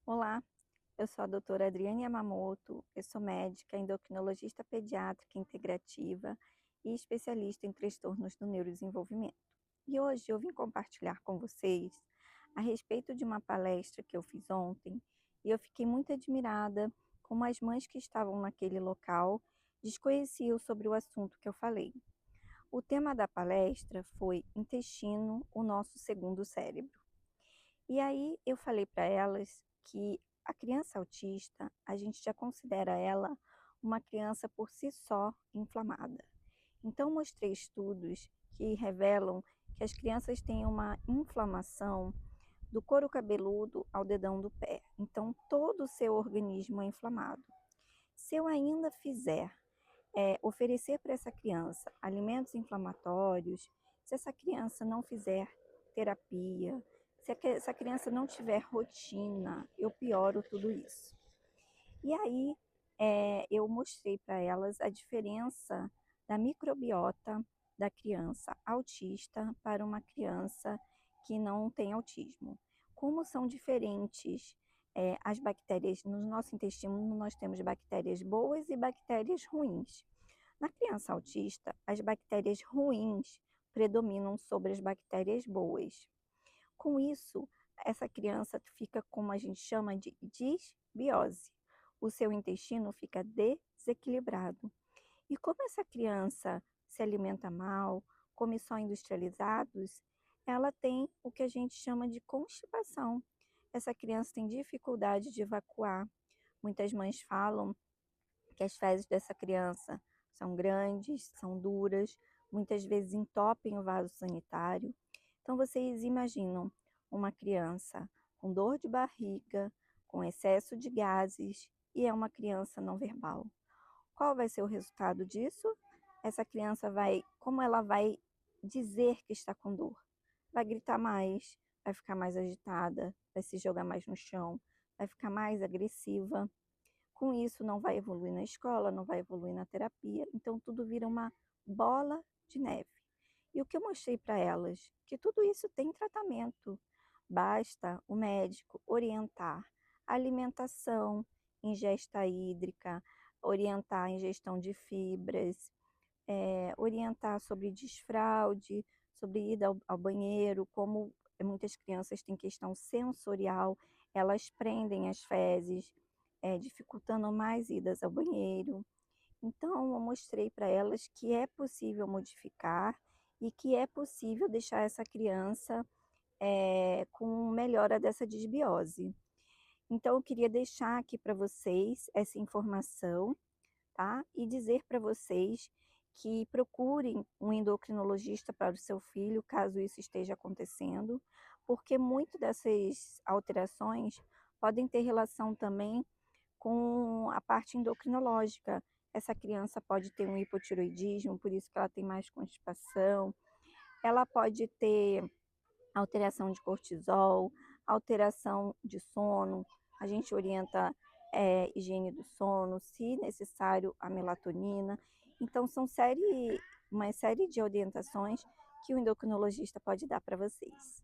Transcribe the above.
Olá, eu sou a doutora Adriane Yamamoto, eu sou médica, endocrinologista pediátrica integrativa e especialista em transtornos do neurodesenvolvimento. E hoje eu vim compartilhar com vocês a respeito de uma palestra que eu fiz ontem e eu fiquei muito admirada como as mães que estavam naquele local desconheciam sobre o assunto que eu falei. O tema da palestra foi Intestino, o nosso segundo cérebro. E aí eu falei para elas que a criança autista, a gente já considera ela uma criança por si só inflamada. Então mostrei estudos que revelam que as crianças têm uma inflamação do couro cabeludo ao dedão do pé. Então todo o seu organismo é inflamado. Se eu ainda fizer oferecer para essa criança alimentos inflamatórios, se essa criança não fizer terapia, se essa criança não tiver rotina, eu pioro tudo isso. E aí eu mostrei para elas a diferença da microbiota da criança autista para uma criança que não tem autismo. Como são diferentes as bactérias no nosso intestino, nós temos bactérias boas e bactérias ruins. Na criança autista, as bactérias ruins predominam sobre as bactérias boas. Com isso, essa criança fica como a gente chama de disbiose. O seu intestino fica desequilibrado. E como essa criança se alimenta mal, come só industrializados, ela tem o que a gente chama de constipação. Essa criança tem dificuldade de evacuar. Muitas mães falam que as fezes dessa criança são grandes, são duras, muitas vezes entopem o vaso sanitário. Então vocês imaginam uma criança com dor de barriga, com excesso de gases e é uma criança não verbal. Qual vai ser o resultado disso? Essa criança vai, como ela vai dizer que está com dor? Vai gritar mais, vai ficar mais agitada, vai se jogar mais no chão, vai ficar mais agressiva. Com isso, não vai evoluir na escola, não vai evoluir na terapia, então tudo vira uma bola de neve. E o que eu mostrei para elas? Que tudo isso tem tratamento. Basta o médico orientar a alimentação, ingesta hídrica, orientar a ingestão de fibras, orientar sobre desfraude, sobre ida ao banheiro, como muitas crianças têm questão sensorial, elas prendem as fezes, dificultando mais idas ao banheiro. Então, eu mostrei para elas que é possível modificar e que é possível deixar essa criança com melhora dessa disbiose. Então, eu queria deixar aqui para vocês essa informação, tá? E dizer para vocês que procurem um endocrinologista para o seu filho, caso isso esteja acontecendo, porque muito dessas alterações podem ter relação também com a parte endocrinológica. Essa criança pode ter um hipotiroidismo, por isso que ela tem mais constipação. Ela pode ter alteração de cortisol, alteração de sono. A gente orienta higiene do sono, se necessário, a melatonina. Então, uma série de orientações que o endocrinologista pode dar para vocês.